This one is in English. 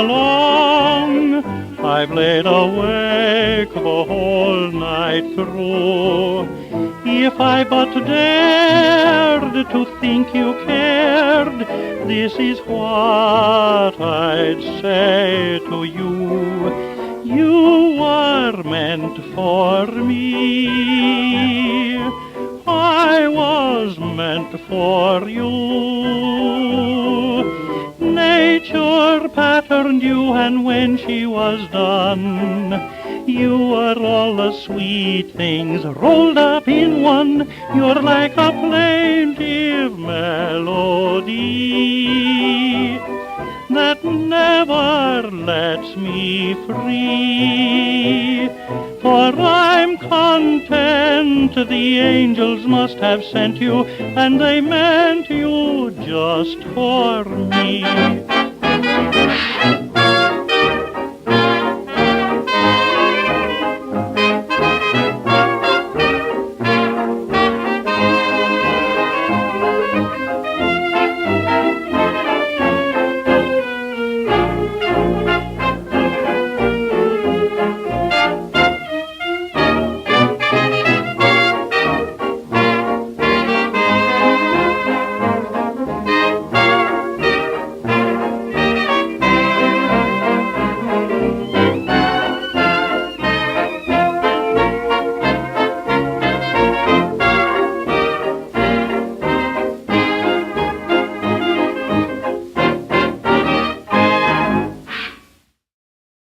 along. I've laid awake the whole night through. If I but dared to think you cared, this is what I'd say to you. You were meant for me. I was meant for you. Nature patterned you, and when she was done, you were all the sweet things rolled up in one. You're like a plaintive melody that never lets me free. For I'm content the angels must have sent you, and they meant you just for me.